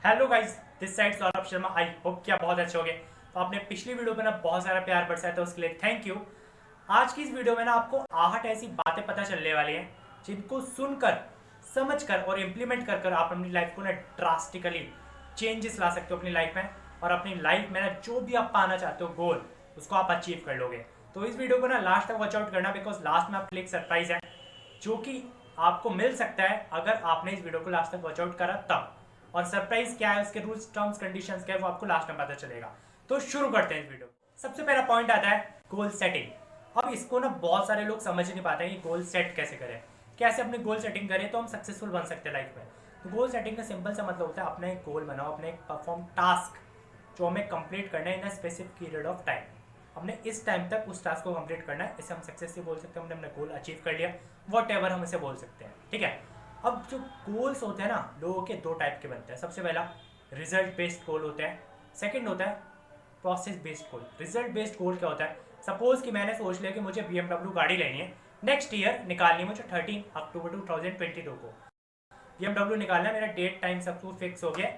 Hello guys, this side Saurabh Sharma. I hope कि आप बहुत अच्छे होंगे। तो आपने पिछली वीडियो में ना बहुत सारा प्यार बरसाया था, उसके लिए थैंक यू। आज की इस वीडियो में ना आपको 8 ऐसी बातें पता चलने वाली हैं जिनको सुनकर, समझकर और इम्प्लीमेंट कर कर आप अपनी लाइफ को ना ड्रास्टिकली चेंजेस ला सकते हो अपनी लाइफ में। और अपनी लाइफ में ना जो भी आप पाना चाहते हो गोल, उसको आप अचीव कर लोगे। तो इस वीडियो को ना लास्ट तक वॉच आउट करना, बिकॉज लास्ट में आपके लिए एक सरप्राइज है जो कि आपको मिल सकता है अगर आपने इस वीडियो को लास्ट तक वॉच आउट करा तब। और सरप्राइज क्या है, उसके रूल्स टर्म्स कंडीशंस क्या है, वो आपको लास्ट में पता चलेगा। तो शुरू करते हैं इस वीडियो। सबसे पहला पॉइंट आता है गोल सेटिंग। अब इसको ना बहुत सारे लोग समझ नहीं पाते हैं कि गोल सेट कैसे करें, कैसे अपनी गोल सेटिंग करें तो हम सक्सेसफुल बन सकते हैं लाइफ में। तो गोल सेटिंग का सिंपल सा मतलब होता है अपना एक गोल बनाओ, अपने एक परफॉर्म टास्क जो हमें कंप्लीट करना है in a specific period of time. हमने इस टाइम तक उस टास्क को कंप्लीट करना है, इसे हम सक्सेस से बोल सकते हैं। हमने अपना गोल अचीव कर लिया, वॉट एवर हम इसे बोल सकते हैं, ठीक है। अब जो गोल्स होते हैं ना, लोगों के दो टाइप के बनते हैं। सबसे पहला रिजल्ट बेस्ड गोल होता है, सेकंड होता है process based goal. Result based goal क्या होता है? सपोज कि मैंने सोच लिया कि मुझे BMW गाड़ी लेनी है, नेक्स्ट ईयर निकालनी है मुझे 13 अक्टूबर 2022 को BMW निकालना है, मेरा डेट टाइम सब कुछ फिक्स हो गया।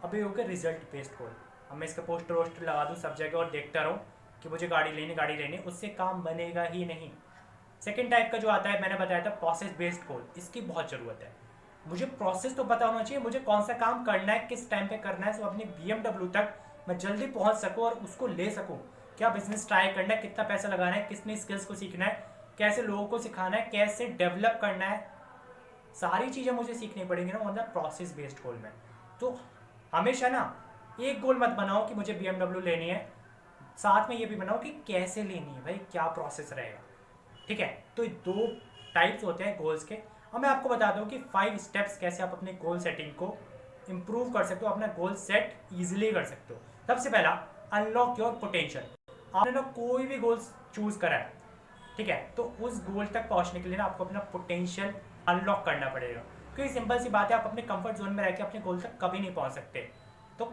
अभी हो गया रिजल्ट बेस्ड गोल। अब मैं इसका पोस्टर वोस्टर लगा दूँ सब जगह और देखता रहूँ कि मुझे गाड़ी लेनी, उससे काम बनेगा ही नहीं। सेकेंड टाइप का जो आता है, मैंने बताया था प्रोसेस बेस्ड गोल, इसकी बहुत ज़रूरत है। मुझे प्रोसेस तो पता होना चाहिए, मुझे कौन सा काम करना है, किस टाइम पे करना है, सो अपनी BMW तक मैं जल्दी पहुंच सकूं और उसको ले सकूं। क्या बिजनेस ट्राई करना है, कितना पैसा लगाना है, कितनी स्किल्स को सीखना है, कैसे लोगों को सिखाना है, कैसे डेवलप करना है, सारी चीज़ें मुझे सीखनी पड़ेंगी ना मतलब प्रोसेस बेस्ड गोल में। तो हमेशा ना एक गोल मत बनाओ कि मुझे BMW लेनी है, साथ में ये भी बनाओ कि कैसे लेनी है, भाई क्या प्रोसेस रहेगा, ठीक है। तो ये दो टाइप्स होते हैं गोल्स के। अब मैं आपको बता दूं कि 5 स्टेप्स कैसे आप अपने गोल सेटिंग को इंप्रूव कर सकते हो, अपना गोल सेट इजीली कर सकते हो। सबसे पहला, अनलॉक योर पोटेंशियल। आपने ना कोई भी गोल चूज करा है, ठीक है, तो उस गोल तक पहुंचने के लिए ना आपको अपना पोटेंशियल अनलॉक करना पड़ेगा। क्योंकि सिंपल सी बात है, आप अपने कंफर्ट जोन में रह के अपने गोल तक कभी नहीं पहुंच सकते। तो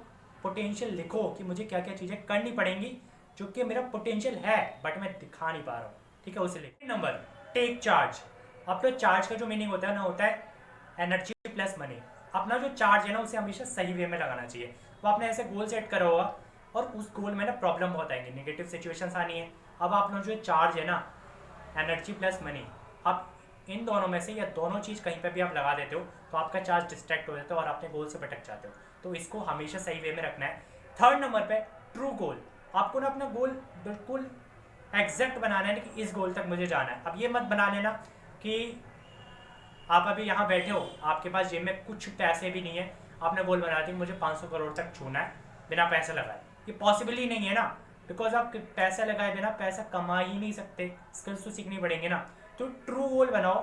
पोटेंशियल लिखो कि मुझे क्या क्या चीज़ें करनी पड़ेंगी जो कि मेरा पोटेंशियल है बट मैं दिखा नहीं पा रहा हूँ, ठीक है, उसे लिखो। Number, take charge. अपना चार्ज का जो मीनिंग होता है ना, होता है एनर्जी प्लस मनी। अपना जो चार्ज है ना, उसे हमेशा सही वे में लगाना चाहिए। तो आपने ऐसे गोल सेट करा होगा और उस गोल में ना प्रॉब्लम बहुत आएंगी, नेगेटिव सिचुएशंस आनी है। अब अपना जो चार्ज है ना, एनर्जी प्लस मनी, आप इन दोनों में से या दोनों चीज़ कहीं पर भी आप लगा देते हो तो आपका चार्ज डिस्ट्रैक्ट हो जाता है और अपने गोल से भटक जाते हो। तो इसको हमेशा सही वे में रखना है। थर्ड नंबर पे, ट्रू गोल। आपको ना अपना गोल बिल्कुल एग्जैक्ट बनाना है कि इस गोल तक मुझे जाना है। अब ये मत बना लेना कि आप अभी यहाँ बैठे हो, आपके पास जेब में कुछ पैसे भी नहीं है, आपने गोल बना दिया मुझे 500 करोड़ तक छूना है बिना पैसे लगाए। ये पॉसिबल ही नहीं है ना, बिकॉज आप पैसा लगाए बिना पैसा कमा ही नहीं सकते, स्किल्स तो सीखनी पड़ेंगे ना। तो ट्रू गोल बनाओ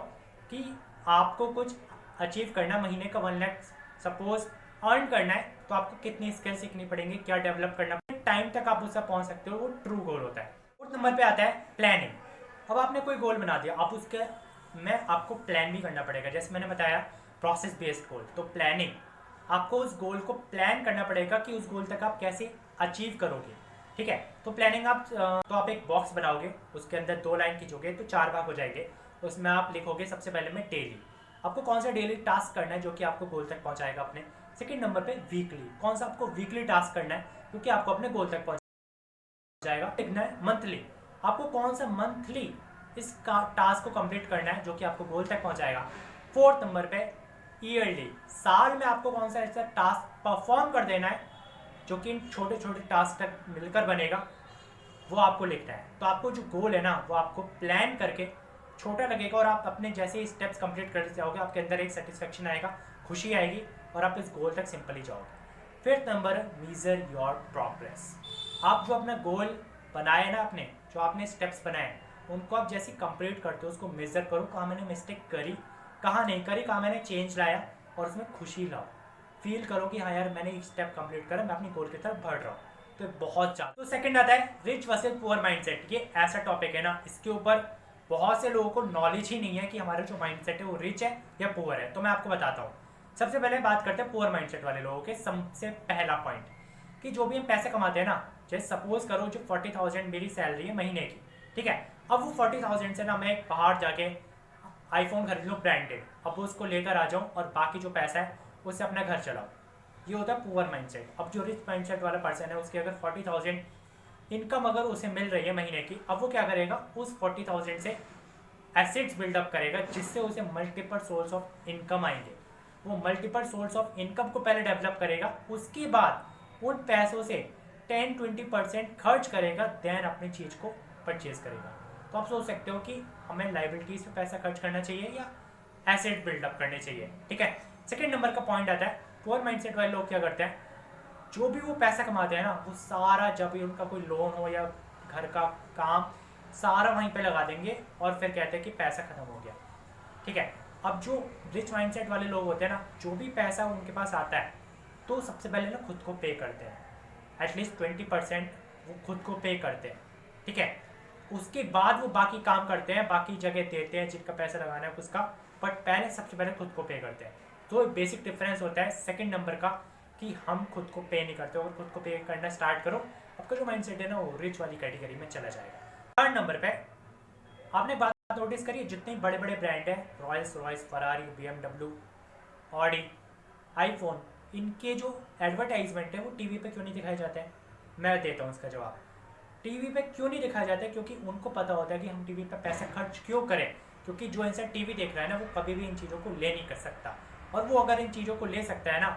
कि आपको कुछ अचीव करना, महीने का 1 लाख सपोज अर्न करना है, तो आपको कितनी स्किल सीखनी पड़ेंगी, क्या डेवलप करना, टाइम तक आप उससे पहुंच सकते हो, वो ट्रू गोल होता है। फोर्थ नंबर पे आता है प्लानिंग। अब आपने कोई गोल बना दिया, आप उसके में आपको प्लान भी करना पड़ेगा। जैसे मैंने बताया प्रोसेस बेस्ड गोल, तो प्लानिंग, आपको उस गोल को प्लान करना पड़ेगा कि उस गोल तक आप कैसे अचीव करोगे, ठीक है। तो प्लानिंग आप एक बॉक्स बनाओगे, उसके अंदर 2 लाइन खींचोगे तो 4 भाग हो जाएंगे। उसमें आप लिखोगे सबसे पहले में डेली, आपको कौन सा डेली टास्क करना है जो कि आपको गोल तक पहुंचाएगा अपने। सेकंड नंबर पे वीकली, कौन सा आपको वीकली टास्क करना है क्योंकि आपको अपने गोल तक जाएगा। लिखना है मंथली, आपको कौन सा मंथली इस टास्क को कंप्लीट करना है जो कि आपको गोल तक पहुंचाएगा। फोर्थ नंबर पे ईयरली, साल में आपको कौन सा ऐसा टास्क परफॉर्म कर देना है जो कि इन छोटे छोटे टास्क तक मिलकर बनेगा, वो आपको लिखना है। तो आपको जो गोल है ना, वो आपको प्लान करके छोटा लगेगा और आप अपने जैसे स्टेप्स कंप्लीट करते जाओगे, आपके अंदर एक सेटिस्फेक्शन आएगा, खुशी आएगी और आप इस गोल तक सिंपली जाओगे। Fifth number, measure your progress. आप जो अपना गोल बनाए ना, अपने जो आपने स्टेप्स बनाए, उनको आप जैसे कंप्लीट करते हो उसको मेजर करो, कहाँ मैंने मिस्टेक करी, कहाँ नहीं करी, कहाँ मैंने चेंज लाया, और उसमें खुशी लाओ। फील करो कि हाँ यार मैंने एक स्टेप कंप्लीट करा, मैं अपनी गोल की तरफ बढ़ रहा हूँ। तो बहुत ज़्यादा। तो सेकंड आता है रिच वर्सेस पुअर माइंडसेट। ये ऐसा टॉपिक है ना, इसके ऊपर बहुत से लोगों को नॉलेज ही नहीं है कि हमारा जो माइंडसेट है वो रिच है या पुअर है। तो मैं आपको बताता हूँ। सबसे पहले बात करते हैं पुअर माइंडसेट वाले लोगों के। सबसे पहला पॉइंट कि जो भी हम पैसे कमाते हैं ना, जैसे सपोज करो जो 40,000 मेरी सैलरी है महीने की, ठीक है। अब वो 40,000 से ना मैं एक बाहर जाके आईफोन खरीद लूँ ब्रांडेड, अब उसको लेकर आ जाऊँ और बाकी जो पैसा है उससे अपना घर चलाओ। ये होता है पुअर माइंडसेट। अब जो रिच माइंडसेट वाला पर्सन है उसकी अगर 40,000 इनकम अगर उसे मिल रही है महीने की, अब वो क्या करेगा, उस 40,000 से एसेट्स बिल्डअप करेगा जिससे उसे मल्टीपल सोर्स ऑफ इनकम आएंगे। वो मल्टीपल सोर्स ऑफ इनकम को पहले डेवलप करेगा, उसके बाद उन पैसों से 10-20% खर्च करेगा, देन अपनी चीज को परचेज करेगा। तो आप सोच सकते हो कि हमें लाइबिलिटीज पे पैसा खर्च करना चाहिए या एसेट बिल्डअप करने चाहिए। ठीक है, सेकंड नंबर का पॉइंट आता है, पुअर माइंडसेट वाले लोग क्या करते हैं, जो भी वो पैसा कमाते हैं ना, वो सारा, जब भी उनका कोई लोन हो या घर का काम, सारा वहीं पे लगा देंगे और फिर कहते हैं कि पैसा खत्म हो गया। ठीक है, अब जो रिच माइंडसेट वाले लोग होते हैं ना, जो भी पैसा उनके पास आता है तो सबसे पहले ना खुद को पे करते हैं, एटलीस्ट 20% वो खुद को पे करते हैं। ठीक है, उसके बाद वो बाकी काम करते हैं, बाकी जगह देते हैं जिनका पैसा लगाना है उसका, बट पहले सबसे पहले खुद को पे करते हैं। तो बेसिक डिफरेंस होता है सेकंड नंबर का कि हम खुद को पे नहीं करते, और खुद को पे करना स्टार्ट करो, आपका जो माइंडसेट है ना वो रिच वाली कैटेगरी में चला जाएगा। थर्ड नंबर पे आपने बात नोटिस करिए, जितने बड़े बड़े ब्रांड है, Royals Royce, Ferrari, BMW, Audi, iPhone, इनके जो एडवर्टाइजमेंट है वो टीवी पे क्यों नहीं दिखाए जाते हैं? मैं देता हूँ इसका जवाब। टीवी पे क्यों नहीं दिखाया जाता है? क्योंकि उनको पता होता है कि हम टीवी पे पैसा खर्च क्यों करें, क्योंकि जो इंसान टीवी देख रहा है ना वो कभी भी इन चीज़ों को ले नहीं कर सकता, और वो अगर इन चीज़ों को ले सकता है ना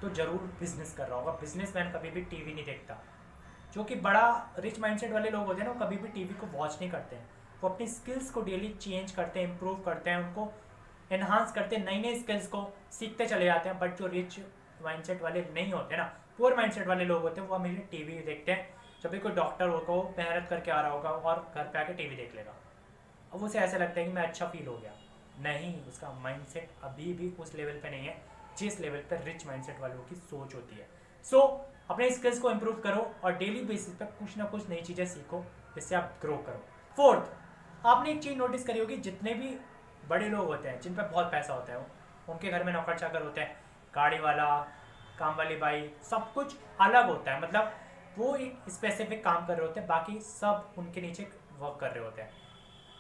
तो जरूर बिजनेस कर रहा होगा। बिजनेसमैन कभी भी टीवी नहीं देखता। जो कि बड़ा रिच माइंडसेट वाले लोग होते हैं ना, वो कभी भी टीवी को वॉच नहीं करते हैं, वो अपनी स्किल्स को डेली चेंज करते हैं, इंप्रूव करते हैं, उनको एनहांस करते हैं, नई नई स्किल्स को सीखते चले जाते हैं। बट जो रिच माइंडसेट वाले नहीं होते ना, पुअर माइंडसेट वाले लोग होते हैं, वो हमेशा टीवी देखते हैं। जब भी कोई डॉक्टर होगा वो मेहनत करके आ रहा होगा और घर पे आके टीवी देख लेगा, अब उसे ऐसा लगता है कि मैं अच्छा फील हो गया। नहीं, उसका माइंडसेट अभी भी उस लेवल पे नहीं है जिस लेवल पे रिच माइंडसेट वालों की सोच होती है। सो अपने स्किल्स को इंप्रूव करो और डेली बेसिस पे कुछ ना कुछ नई चीज़ें सीखो जिससे आप ग्रो करो। फोर्थ, आपने एक चीज़ नोटिस करी होगी, जितने भी बड़े लोग होते हैं जिन पे बहुत पैसा होता है, उनके घर में नौकर चाकर होते हैं, गाड़ी वाला, काम वाली बाई, सब कुछ अलग होता है। मतलब वो एक स्पेसिफिक काम कर रहे होते हैं, बाकी सब उनके नीचे वर्क कर रहे होते हैं।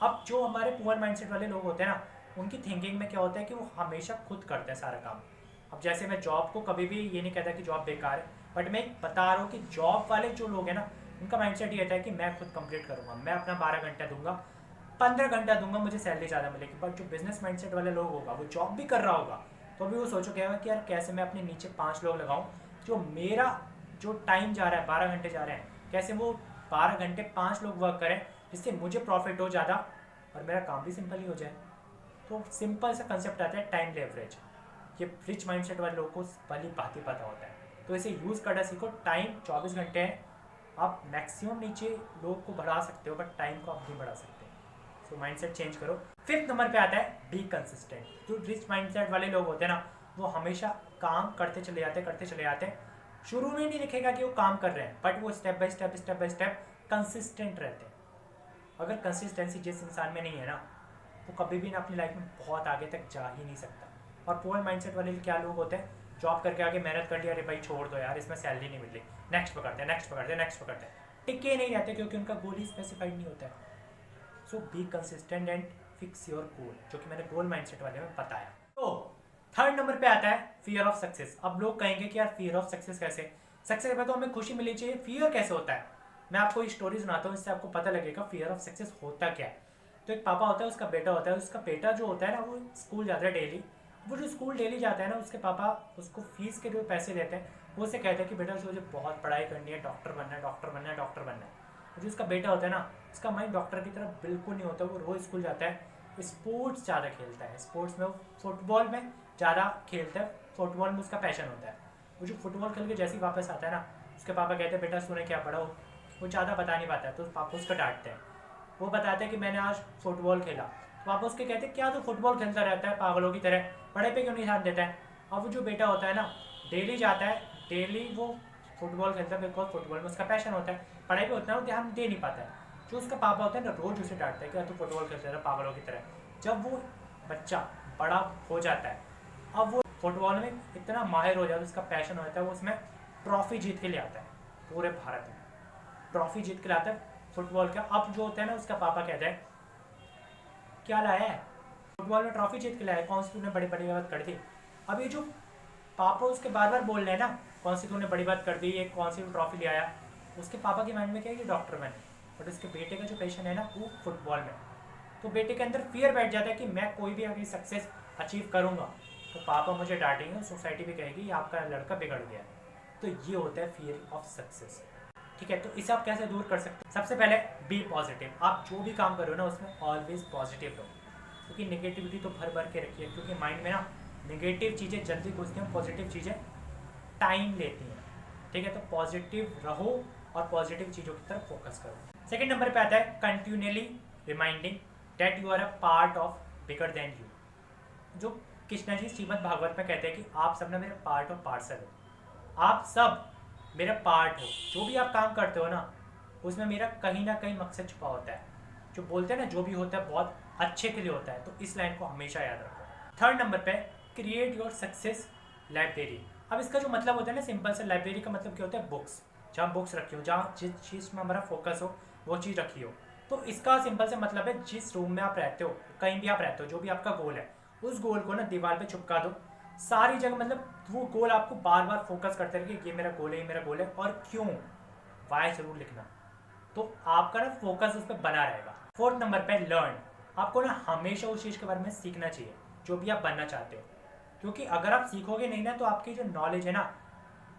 अब जो हमारे पुअर माइंडसेट वाले लोग होते हैं ना, उनकी थिंकिंग में क्या होता है कि वो हमेशा खुद करते हैं सारा काम। अब जैसे मैं जॉब को कभी भी ये नहीं कहता कि जॉब बेकार है, बट मैं बता रहा हूँ कि जॉब वाले जो लोग हैं ना, उनका माइंडसेट ये रहता है कि मैं खुद कंप्लीट करूँगा, मैं अपना 12 घंटा दूंगा, 15 घंटा दूंगा, मुझे सैलरी ज़्यादा मिलेगी। बट जो बिजनेस माइंडसेट वाले लोग होगा, वो जॉब भी कर रहा होगा तो भी वो सोचो क्या कि यार कैसे मैं अपने नीचे 5 लोग लगाऊं, जो मेरा जो टाइम जा रहा है 12 घंटे जा रहे हैं, कैसे वो 12 घंटे 5 लोग वर्क करें जिससे मुझे प्रॉफिट हो ज़्यादा और मेरा काम भी सिंपल ही हो जाए। तो सिंपल सा कंसेप्ट आता है टाइम लेवरेज। ये रिच माइंडसेट वाले लोगों को भली भांति पता होता है, तो इसे यूज़ करना सीखो। टाइम 24 घंटे है, आप मैक्सिमम नीचे लोग को बढ़ा सकते हो बट टाइम को आप नहीं बढ़ा सकते। सो माइंडसेट चेंज करो। फिफ्थ नंबर पे आता है बी कंसिस्टेंट। जो रिच माइंडसेट वाले लोग होते हैं ना, वो हमेशा काम करते चले जाते हैं। शुरू में नहीं दिखेगा कि वो काम कर रहे हैं, बट वो स्टेप बाय स्टेप कंसिस्टेंट रहते हैं। अगर कंसिस्टेंसी जिस इंसान में नहीं है ना, वो कभी भी ना अपनी लाइफ में बहुत आगे तक जा ही नहीं सकता। और पुअर माइंडसेट वाले क्या लोग होते हैं, जॉब करके आगे मेहनत कर लिया, अरे भाई छोड़ दो यार, इसमें सैलरी नहीं मिल रही, नेक्स्ट पकड़ते हैं, टिके नहीं रहते क्योंकि उनका गोल ही स्पेसिफाइड नहीं होता है। So be consistent and fix your goal, जो कि मैंने गोल माइंडसेट वाले में बताया। तो थर्ड नंबर पे आता है फियर ऑफ सक्सेस। अब लोग कहेंगे कि यार फियर ऑफ सक्सेस कैसे, सक्सेस में तो हमें खुशी मिलनी चाहिए, फियर कैसे होता है? मैं आपको एक स्टोरी सुनाता हूँ, इससे आपको पता लगेगा फियर ऑफ सक्सेस होता क्या है। तो एक पापा होता है, उसका बेटा होता है, उसका बेटा जो होता है ना वो स्कूल जाता है डेली। वो जो स्कूल डेली जाता है ना, उसके पापा उसको फीस के जो पैसे देते हैं वो उसे कहते हैं कि बेटा मुझे बहुत पढ़ाई करनी है, डॉक्टर बनना है। जो उसका बेटा होता है ना, उसका माइंड डॉक्टर की तरफ बिल्कुल नहीं होता। वो रोज़ स्कूल जाता है, स्पोर्ट्स ज़्यादा खेलता है, स्पोर्ट्स में वो फुटबॉल में ज़्यादा खेलता है, फुटबॉल में उसका पैशन होता है। वो जो फुटबॉल खेल के जैसे ही वापस आता है ना, उसके पापा कहते हैं बेटा तूने क्या पढ़ा हो। वो ज़्यादा बता नहीं पाता है, तो पापा उसको डांटते हैं। वो बताते हैं कि मैंने आज फुटबॉल खेला, तो पापा उसके कहते हैं क्या तो फुटबॉल खेलता रहता है पागलों की तरह, पढ़ाई पे क्यों नहीं ध्यान देता है। अब वो जो बेटा होता है ना, डेली जाता है, डेली वो फुटबॉल खेलता है, बिकॉज फुटबॉल में उसका पैशन होता है, पढ़ाई पे उतना वो ध्यान दे नहीं पाता है। जो उसका पापा होता है ना, रोज़ उसे डांटता है कि तू फुटबॉल खेलता है पागलों की तरह। जब वो बच्चा बड़ा हो जाता है, अब वो फुटबॉल में इतना माहिर हो जाता है, उसका पैशन होता है, वो उसमें ट्रॉफी जीत के ले आता है, पूरे भारत में ट्रॉफी जीत के लाता है फुटबॉल का। अब जो होता है ना, उसका पापा कहता है क्या लाया है, फुटबॉल में ट्रॉफी जीत के लाया है, कौन सी तूने बड़ी बड़ी बात कर दी। अब ये जो पापा उसके बार बार बोल रहे हैं ना, कौन सी तूने बड़ी बात कर दी, ये कौन सी ट्रॉफी ले आया। उसके पापा के माइंड में क्या है कि डॉक्टर बने, बट उसके बेटे का जो पैशन है ना वो फुटबॉल में। तो बेटे के अंदर फियर बैठ जाता है कि मैं कोई भी अगर सक्सेस अचीव करूँगा तो पापा मुझे डांटेंगे, सोसाइटी भी कहेगी आपका लड़का बिगड़ गया है। तो ये होता है फियर ऑफ सक्सेस। ठीक है, तो इसे आप कैसे दूर कर सकते हैं? सबसे पहले बी पॉजिटिव। आप जो भी काम करो ना उसमें ऑलवेज पॉजिटिव रहो, क्योंकि नेगेटिविटी तो भर भर के रखिए, क्योंकि माइंड में ना नेगेटिव चीज़ें जल्दी घुसती हैं, पॉजिटिव चीज़ें टाइम लेती हैं। ठीक है, तो पॉजिटिव रहो और पॉजिटिव चीज़ों की तरफ फोकस करो। सेकेंड नंबर पे आता है continuously reminding that you are a part of bigger than you. जो कृष्णा जी श्रीमद् भागवत में कहते हैं कि आप सब ना मेरे पार्ट और पार्सल हो, आप सब मेरा पार्ट हो। जो भी आप काम करते हो ना उसमें मेरा कहीं ना कहीं मकसद छुपा होता है। जो बोलते हैं ना जो भी होता है बहुत अच्छे के लिए होता है, तो इस लाइन को हमेशा याद रखो। थर्ड नंबर पे क्रिएट योर सक्सेस लाइब्रेरी। अब इसका जो मतलब होता है ना सिंपल से, लाइब्रेरी का मतलब क्या होता है? बुक्स। जहाँ बुक्स रखी हो, जहाँ जिस चीज़ में हमारा फोकस हो वो चीज़ रखी हो। तो इसका सिंपल से मतलब है जिस रूम में आप रहते हो, कहीं भी आप रहते हो, जो भी आपका गोल है उस गोल को ना दीवार पे चिपका दो सारी जगह। मतलब वो गोल आपको बार बार फोकस करते रहे कि ये मेरा गोल है, ये मेरा गोल है, और क्यों, वाई जरूर लिखना। तो आपका ना फोकस उस पर बना रहेगा। फोर्थ नंबर पे लर्न। आपको ना हमेशा उस चीज़ के बारे में सीखना चाहिए जो भी आप बनना चाहते हो, क्योंकि अगर आप सीखोगे नहीं ना तो आपकी जो नॉलेज है ना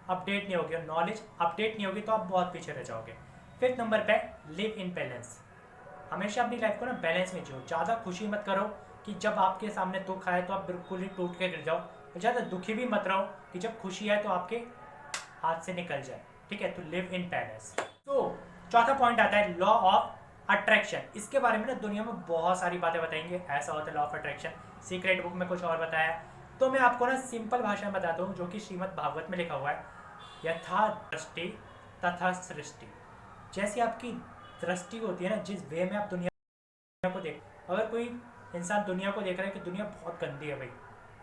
अपडेट नहीं होगी, और नॉलेज अपडेट नहीं होगी तो आप बहुत पीछे रह जाओगे। फिफ्थ नंबर पे लिव इन बैलेंस। हमेशा अपनी लाइफ को ना बैलेंस में जियो। ज़्यादा खुशी मत करो कि जब आपके सामने दुख आए तो आप बिल्कुल ही टूट के गिर जाओ, ज़्यादा दुखी भी मत रहो कि जब खुशी आए तो आपके हाथ से निकल जाए। ठीक है, तो लिव इन बैलेंस। तो चौथा पॉइंट आता है लॉ ऑफ अट्रैक्शन। इसके बारे में ना दुनिया में बहुत सारी बातें बताएंगे, ऐसा होता है law of attraction. Secret book में कुछ और बताया, तो मैं आपको ना सिंपल भाषा में बताता हूँ जो कि श्रीमद् भागवत में लिखा हुआ है। यथा दृष्टि तथा सृष्टि। जैसी आपकी दृष्टि होती है ना, जिस वे में आप दुनिया को देख, अगर कोई इंसान दुनिया को देख रहा है कि दुनिया बहुत गंदी है भाई,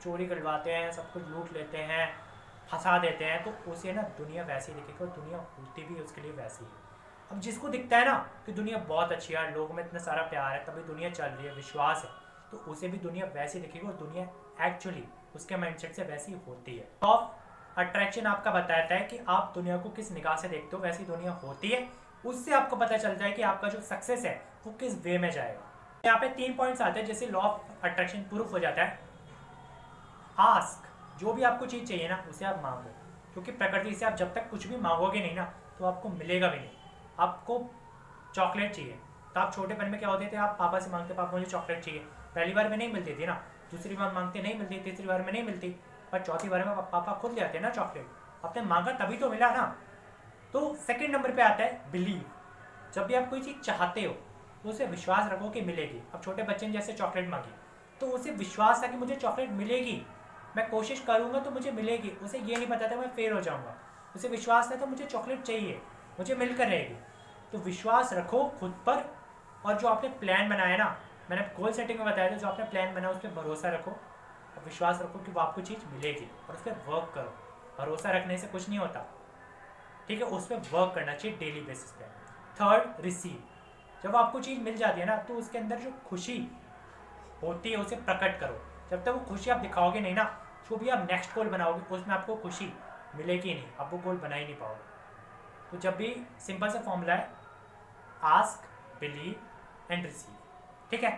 चोरी करवाते हैं, सब कुछ लूट लेते हैं, फंसा देते हैं, तो उसे ना दुनिया वैसी दिखेगी और दुनिया होती भी उसके लिए वैसी है। अब जिसको दिखता है ना कि दुनिया बहुत अच्छी है, लोगों में इतना सारा प्यार है, तभी दुनिया चल रही है, विश्वास है, तो उसे भी दुनिया वैसी दिखेगी और दुनिया एक्चुअली उसके माइंडसेट से वैसी होती है। ऑफ अट्रैक्शन आपका बताता है कि आप दुनिया को किस निगाह से देखते हो, वैसी दुनिया होती है। उससे आपको पता चलता है कि आपका जो सक्सेस है वो किस वे में जाएगा। यहाँ पे 3 पॉइंट्स आते हैं जैसे लॉ ऑफ अट्रैक्शन प्रूफ हो जाता है। आस्क। जो भी आपको चीज़ चाहिए ना उसे आप मांगो, क्योंकि प्रकृति से आप जब तक कुछ भी मांगोगे नहीं ना तो आपको मिलेगा भी नहीं। आपको चॉकलेट चाहिए तो आप छोटेपन में क्या होते थे, आप पापा से मांगते पापा मुझे चॉकलेट चाहिए, पहली बार में नहीं मिलती थी ना, दूसरी बार मांगते नहीं मिलती, तीसरी बार में नहीं मिलती, पर चौथी बार में पापा खुद ले आते ना चॉकलेट। आपने मांगा तभी तो मिला ना। तो सेकंड नंबर पे आता है बिलीव। जब भी आप कोई चीज़ चाहते हो तो उसे विश्वास रखो कि मिलेगी। अब छोटे बच्चे ने जैसे चॉकलेट मांगी तो उसे विश्वास था कि मुझे चॉकलेट मिलेगी, मैं कोशिश करूँगा तो मुझे मिलेगी। उसे ये नहीं पता था मैं फेल हो जाऊँगा, उसे विश्वास था तो मुझे चॉकलेट चाहिए, मुझे मिलकर रहेगी। तो विश्वास रखो खुद पर, और जो आपने प्लान बनाया ना, मैंने गोल सेटिंग में बताया था, जो आपने प्लान बनाया उस पर भरोसा रखो और विश्वास रखो कि वो आपको चीज़ मिलेगी, और उस पर वर्क करो। भरोसा रखने से कुछ नहीं होता, ठीक है, उस पर वर्क करना चाहिए डेली बेसिस पे। Third receive. जब आपको चीज़ मिल जाती है ना तो उसके अंदर जो खुशी होती है उसे प्रकट करो। जब तक वो खुशी आप दिखाओगे नहीं ना, जो भी आप नेक्स्ट गोल बनाओगे उसमें आपको खुशी मिलेगी नहीं, आप वो गोल बना ही नहीं पाओगे। तो जब भी सिंपल सा फॉर्मूला है आस्क, बिलीव एंड रिसीव। ठीक है।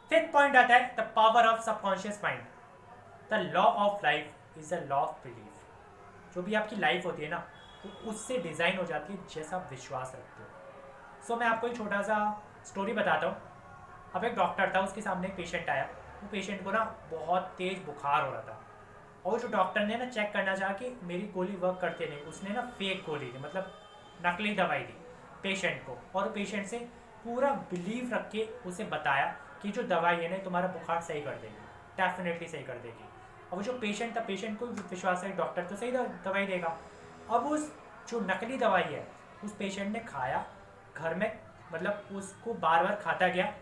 फिफ्थ पॉइंट आता है the power of subconscious mind. The law of life is the law of believe. जो भी आपकी लाइफ होती है ना वो उससे डिज़ाइन हो जाती है जैसा आप विश्वास रखते हो। सो मैं आपको एक छोटा सा स्टोरी बताता हूँ। अब एक डॉक्टर था, उसके सामने एक पेशेंट आया। वो पेशेंट को ना बहुत तेज़ बुखार हो रहा था, और जो डॉक्टर ने ना चेक करना चाहा कि मेरी गोली वर्क करती नहीं, उसने ना फेक गोली दी, मतलब नकली दवाई दी पेशेंट को, और पेशेंट से पूरा बिलीव रख के उसे बताया कि जो दवाई है ना तुम्हारा बुखार सही कर देगी, डेफिनेटली सही कर देगी। अब जो पेशेंट था, पेशेंट को विश्वास है डॉक्टर तो सही दवाई देगा। अब उस जो नकली दवाई है उस पेशेंट ने खाया घर में, मतलब उसको बार बार खाता गया,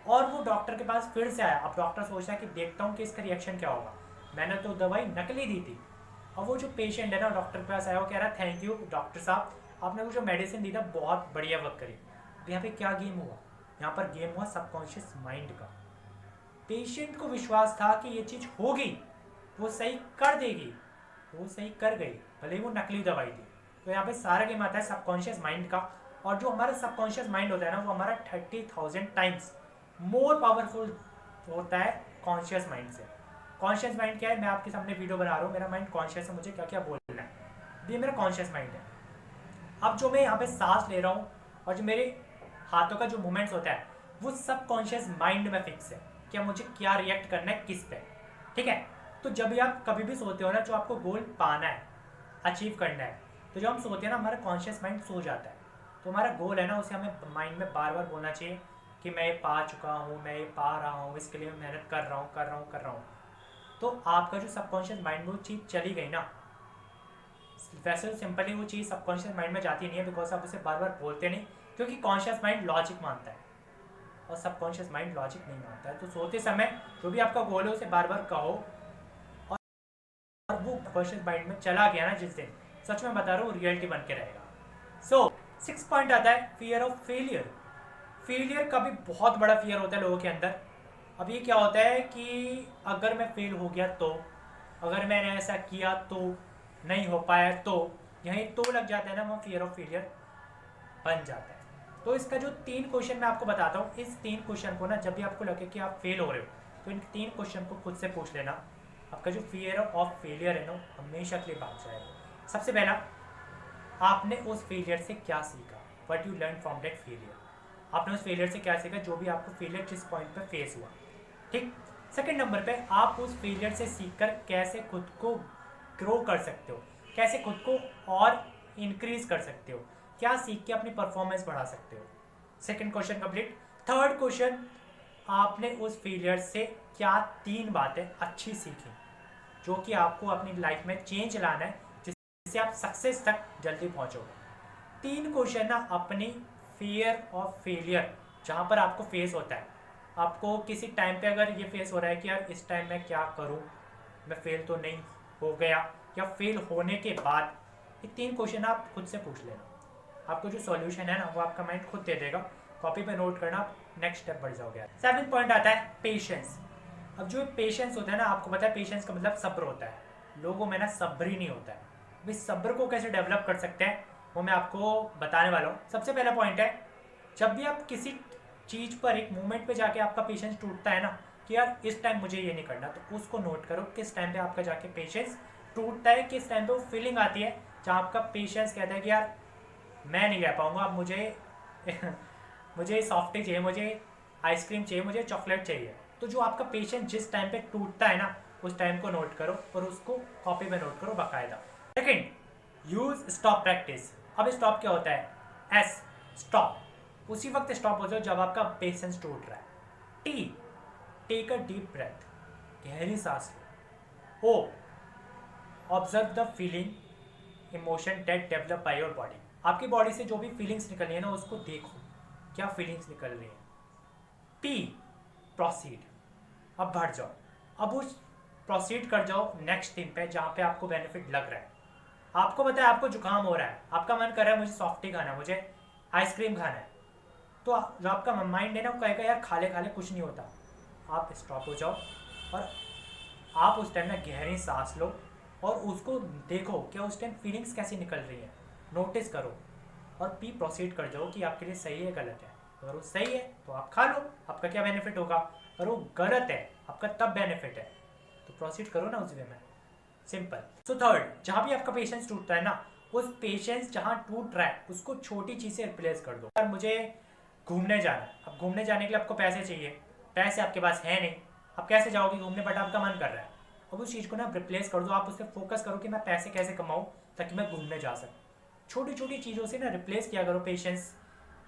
और वो डॉक्टर के पास फिर से आया। अब डॉक्टर सोचा कि देखता हूँ कि इसका रिएक्शन क्या होगा, मैंने तो दवाई नकली दी थी। अब वो जो पेशेंट है ना डॉक्टर के पास आया, वो कह रहा थैंक यू डॉक्टर साहब, आपने वो जो मेडिसिन दी था बहुत बढ़िया वर्क करी। अब यहाँ पे क्या गेम हुआ, यहाँ पर गेम हुआ सबकॉन्शियस माइंड का। पेशेंट को विश्वास था कि ये चीज़ होगी, वो सही कर देगी, तो वो सही कर गई, भले ही वो नकली दवाई थी। तो यहाँ पे सारा गेम आता है सबकॉन्शियस माइंड का, और जो हमारा सबकॉन्शियस माइंड होता है ना वो हमारा 30,000 टाइम्स मोर पावरफुल होता है कॉन्शियस माइंड से। कॉन्शियस माइंड क्या है, मैं आपके सामने वीडियो बना रहा हूँ, मेरा माइंड कॉन्शियस है, मुझे क्या क्या बोलना है, ये मेरा कॉन्शियस माइंड है। अब जो मैं यहाँ पे सांस ले रहा हूँ और जो मेरे हाथों का जो मूवमेंट्स होता है वो सब कॉन्शियस माइंड में फिक्स है, क्या मुझे क्या रिएक्ट करना है किस पे, ठीक है। तो जब भी आप कभी भी सोते हो ना, जो आपको गोल पाना है, अचीव करना है, तो जब हम सोते हैं ना हमारा कॉन्शियस माइंड सो जाता है। तो हमारा गोल है ना, उसे हमें माइंड में बार बार बोलना चाहिए कि मैं ये पा चुका हूँ, मैं ये पा रहा हूँ, इसके लिए मैं मेहनत कर रहा हूँ कर रहा हूँ कर रहा हूँ। तो आपका जो सबकॉन्शियस माइंड वो चीज़ चली गई ना, वैसे तो सिंपली वो चीज़ सबकॉन्शियस माइंड में जाती नहीं है, बिकॉज आप उसे बार बार बोलते नहीं, क्योंकि कॉन्शियस माइंड लॉजिक मानता है और सबकॉन्शियस माइंड लॉजिक नहीं मानता है। तो सोते समय जो भी आपका गोल है उसे बार बार कहो, और वो कॉन्शियस माइंड में चला गया ना जिस दिन, सच में बता रहा हूँ रियलिटी बन के रहेगा। सो 6 पॉइंट आता है फियर ऑफ फेलियर। फेलियर का भी बहुत बड़ा फियर होता है लोगों के अंदर। अब ये क्या होता है कि अगर मैं फेल हो गया तो, अगर मैंने ऐसा किया तो, नहीं हो पाया तो, यहीं तो लग जाता है ना, वो फियर ऑफ फेलियर बन जाता है। तो इसका जो 3 क्वेश्चन मैं आपको बताता हूँ, इस 3 क्वेश्चन को ना जब भी आपको लगे कि आप फेल हो रहे हो तो इन 3 क्वेश्चन को खुद से पूछ लेना, आपका जो फियर ऑफ फेलियर है ना हमेशा के लिए भाग जाएगा। सबसे पहला, आपने उस फेलियर से क्या सीखा, what you learn from that failure. आपने उस फेलियर से क्या सीखा, जो भी आपको फेलियर जिस पॉइंट पे फेस हुआ, ठीक। सेकंड नंबर पे, आप उस फेलियर से सीखकर कैसे खुद को ग्रो कर सकते हो, कैसे खुद को और इंक्रीज कर सकते हो, क्या सीख के अपनी परफॉर्मेंस बढ़ा सकते हो। Second question complete. Third question, आपने उस फेलियर से क्या 3 बातें अच्छी सीखी जो कि आपको अपनी लाइफ में चेंज लाना है, जिससे आप सक्सेस तक जल्दी पहुंचोगे। 3 क्वेश्चन ना अपनी फियर ऑफ फेलियर, जहाँ पर आपको फेस होता है, आपको किसी टाइम पे अगर ये फेस हो रहा है कि यार इस टाइम मैं क्या करूँ, मैं फेल तो नहीं हो गया, या फेल होने के बाद, ये 3 क्वेश्चन आप खुद से पूछ लेना। आपको जो सॉल्यूशन है ना वो आपका माइंड खुद दे देगा, कॉपी पे नोट करना, आप नेक्स्ट स्टेप बढ़ जाओगे। 7 पॉइंट आता है पेशेंस। अब जो पेशेंस होता है ना, आपको पता है पेशेंस का मतलब सब्र होता है, लोगों में ना सब्र ही नहीं होता है। भाई सब्र को कैसे डेवलप कर सकते हैं वो मैं आपको बताने वाला हूँ। सबसे पहला पॉइंट है, जब भी आप किसी चीज़ पर एक मूवमेंट पे जाके आपका पेशेंस टूटता है ना कि यार इस टाइम मुझे ये नहीं करना, तो उसको नोट करो किस टाइम पे आपका जाके पेशेंस टूटता है, किस टाइम पे वो फीलिंग आती है जहाँ आपका पेशेंस कहता है कि यार मैं नहीं रह पाऊँगा, अब मुझे मुझे सॉफ्टी चाहिए, मुझे आइसक्रीम चाहिए, मुझे चॉकलेट चाहिए। तो जो आपका पेशेंस जिस टाइम पे टूटता है ना, उस टाइम को नोट करो और उसको कॉपी पे नोट करो बाकायदा। Second, use stop practice. अब स्टॉप क्या होता है, एस, स्टॉप। उसी वक्त स्टॉप हो जाओ जब आपका पेशेंस टूट रहा है। टी, टेक अ डीप ब्रेथ, गहरी सांस लो। ओ, observe the feeling emotion that develop by your body. आपकी बॉडी से जो भी फीलिंग्स निकल रही है ना उसको देखो, क्या फीलिंग्स निकल रही है। पी, प्रोसीड, अब बढ़ जाओ, अब उस प्रोसीड कर जाओ नेक्स्ट थिंग पे जहाँ पे आपको बेनिफिट लग रहा है। आपको पता है आपको जुकाम हो रहा है, आपका मन कर रहा है मुझे सॉफ्टी खाना है, मुझे आइसक्रीम खाना है, तो जो आपका माइंड है ना वो कहेगा यार खाले खाले कुछ नहीं होता। आप स्टॉप हो जाओ और आप उस टाइम में गहरी सांस लो और उसको देखो क्या उस टाइम फीलिंग्स कैसी निकल रही हैं, नोटिस करो और पी प्रोसीड कर जाओ कि आपके लिए सही है गलत है। अगर वो सही है तो आप खा लो, आपका क्या बेनिफिट होगा, अगर वो गलत है आपका तब बेनिफिट है, तो प्रोसीड करो ना उस वे में, सिंपल। सो थर्ड, जहाँ भी आपका पेशेंस टूटता है ना, उस पेशेंस जहाँ टूट रहा है उसको छोटी चीज़ से रिप्लेस कर दो। यार मुझे घूमने जाना है, अब घूमने जाने के लिए आपको पैसे चाहिए, पैसे आपके पास है नहीं, अब कैसे जाओगे घूमने, बट आपका मन कर रहा है। अब उस चीज़ को ना रिप्लेस कर दो, आप उस पर फोकस करो कि मैं पैसे कैसे कमाऊँ ताकि मैं घूमने जा सकूँ। छोटी छोटी चीज़ों से ना रिप्लेस किया करो पेशेंस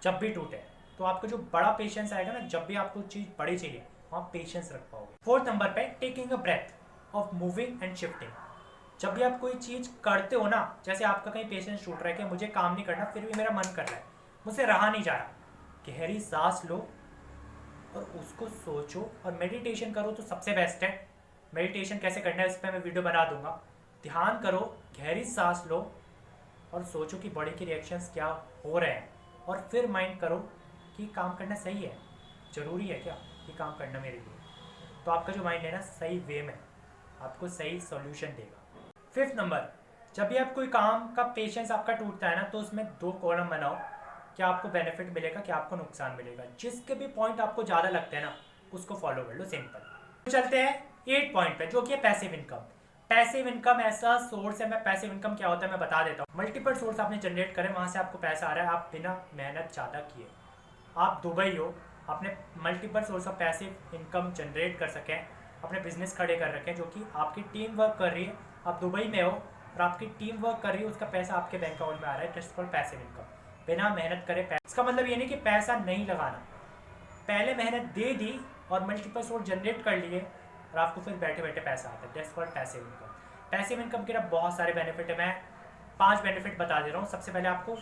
जब भी टूटे, तो आपको जो बड़ा पेशेंस आएगा ना, जब भी आपको चीज़ बड़ी चाहिए वहाँ पेशेंस रख पाओगे। फोर्थ नंबर पे, taking a breath of moving and shifting. जब भी आप कोई चीज़ करते हो ना, जैसे आपका कहीं पेशेंस टूट रहा है कि मुझे काम नहीं करना फिर भी मेरा मन कर रहा है, मुझसे रहा नहीं जा रहा, गहरी सांस लो और उसको सोचो और मेडिटेशन करो तो सबसे बेस्ट है। मेडिटेशन कैसे करना है इस पर मैं वीडियो बना दूंगा। ध्यान करो, गहरी सांस लो और सोचो कि बॉडी के रिएक्शंस क्या हो रहे हैं, और फिर माइंड करो कि काम करना सही है, ज़रूरी है क्या ये काम करना मेरे लिए। तो आपका जो माइंड है ना सही वे में आपको सही सॉल्यूशन देगा। फिफ्थ नंबर, जब भी आप कोई काम का पेशेंस आपका टूटता है ना, तो उसमें 2 कॉलम बनाओ, क्या आपको बेनिफिट मिलेगा, क्या आपको नुकसान मिलेगा। जिसके भी पॉइंट आपको ज़्यादा लगते हैं ना, उसको फॉलो कर लो, सिंपल। तो चलते हैं 8 पॉइंट पे, जो कि है पैसिव इनकम। पैसिव इनकम ऐसा सोर्स है, मैं पैसिव इनकम क्या होता है मैं बता देता हूँ। मल्टीपल सोर्स आपने जनरेट करे, वहाँ से आपको पैसा आ रहा है, आप बिना मेहनत ज़्यादा किए। आप दुबई हो, आपने multiple source of passive income generate कर सकें, अपने बिजनेस खड़े कर रखें, जो कि आपकी टीम वर्क कर रही है। आप दुबई में हो और आपकी टीम वर्क कर रही है, उसका पैसा आपके बैंक अकाउंट में आ रहा है, जस्ट फॉर पैसिव इनकम, बिना मेहनत करे। इसका मतलब ये नहीं कि पैसा नहीं लगाना, पहले मेहनत दे दी और मल्टीपल सोर्स जनरेट कर लिए और आपको फिर बैठे बैठे पैसा आता है, just for passive income. Passive income के ना बहुत सारे बेनिफिट है, मैं 5 बेनिफिट बता दे रहा हूँ। सबसे पहले आपको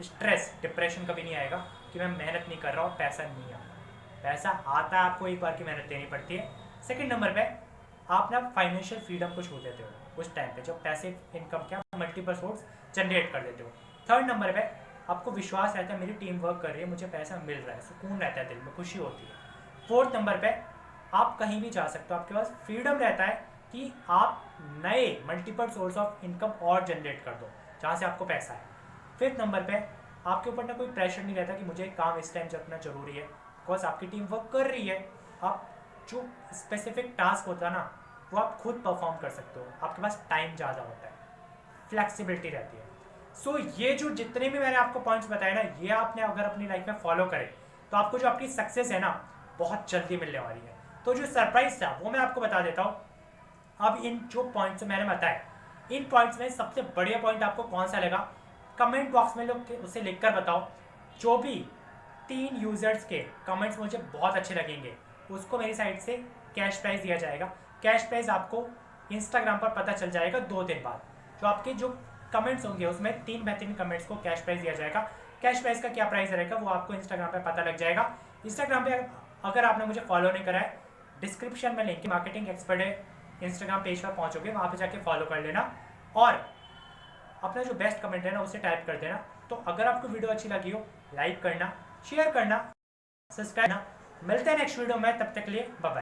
स्ट्रेस डिप्रेशन कभी नहीं आएगा कि मैं मेहनत नहीं कर रहा हूँ, पैसा नहीं आता। पैसा आता है, आपको एक बार की मेहनत देनी पड़ती है। सेकंड नंबर पे आप ना फाइनेंशियल फ्रीडम को छू देते हो उस टाइम पे जब पैसिव इनकम क्या मल्टीपल सोर्स जनरेट कर देते हो। थर्ड नंबर पे आपको विश्वास रहता है मेरी टीम वर्क कर रही है, मुझे पैसा मिल रहा है, सुकून रहता है, दिल में खुशी होती है। फोर्थ नंबर पे आप कहीं भी जा सकते हो, आपके पास फ्रीडम रहता है कि आप नए मल्टीपल सोर्स ऑफ इनकम और जनरेट कर दो जहाँ से आपको पैसा है। फिफ्थ नंबर पे आपके ऊपर ना कोई प्रेशर नहीं रहता कि मुझे काम इस टाइम करना जरूरी है, बिकॉज आपकी टीम वर्क कर रही है। आप जो स्पेसिफिक टास्क होता है ना, वो आप खुद परफॉर्म कर सकते हो, आपके पास टाइम ज़्यादा होता है, फ्लेक्सिबिलिटी रहती है। सो ये जो जितने भी मैंने आपको पॉइंट्स बताए ना, ये आपने अगर अपनी लाइफ में फॉलो करे तो आपको जो आपकी सक्सेस है ना, बहुत जल्दी मिलने वाली है। तो जो सरप्राइज था वो मैं आपको बता देता हूँ। अब इन जो पॉइंट्स मैंने बताए, इन पॉइंट्स में सबसे बढ़िया पॉइंट आपको कौन सा लगा, कमेंट बॉक्स में लोग उसे लिखकर बताओ। जो भी 3 यूजर्स के कमेंट्स मुझे बहुत अच्छे लगेंगे, उसको मेरी साइड से कैश प्राइज दिया जाएगा। कैश प्राइज आपको इंस्टाग्राम पर पता चल जाएगा 2 दिन बाद। जो आपके जो कमेंट्स होंगे उसमें 3 बेहतरीन कमेंट्स को कैश प्राइज दिया जाएगा। कैश प्राइज का क्या प्राइस रहेगा वो आपको इंस्टाग्राम पे पता लग जाएगा। इंस्टाग्राम पे अगर आपने मुझे फॉलो नहीं करा है, डिस्क्रिप्शन में लिंक मार्केटिंग एक्सपर्ट है, इंस्टाग्राम पेज पर पहुंचोगे, वहाँ पे जाके फॉलो कर लेना और अपना जो बेस्ट कमेंट है ना उसे टाइप कर देना। तो अगर आपको वीडियो अच्छी लगी हो, लाइक करना, शेयर करना, सब्सक्राइब करना। मिलते हैं नेक्स्ट वीडियो में, तब तक के लिए बाय बाय।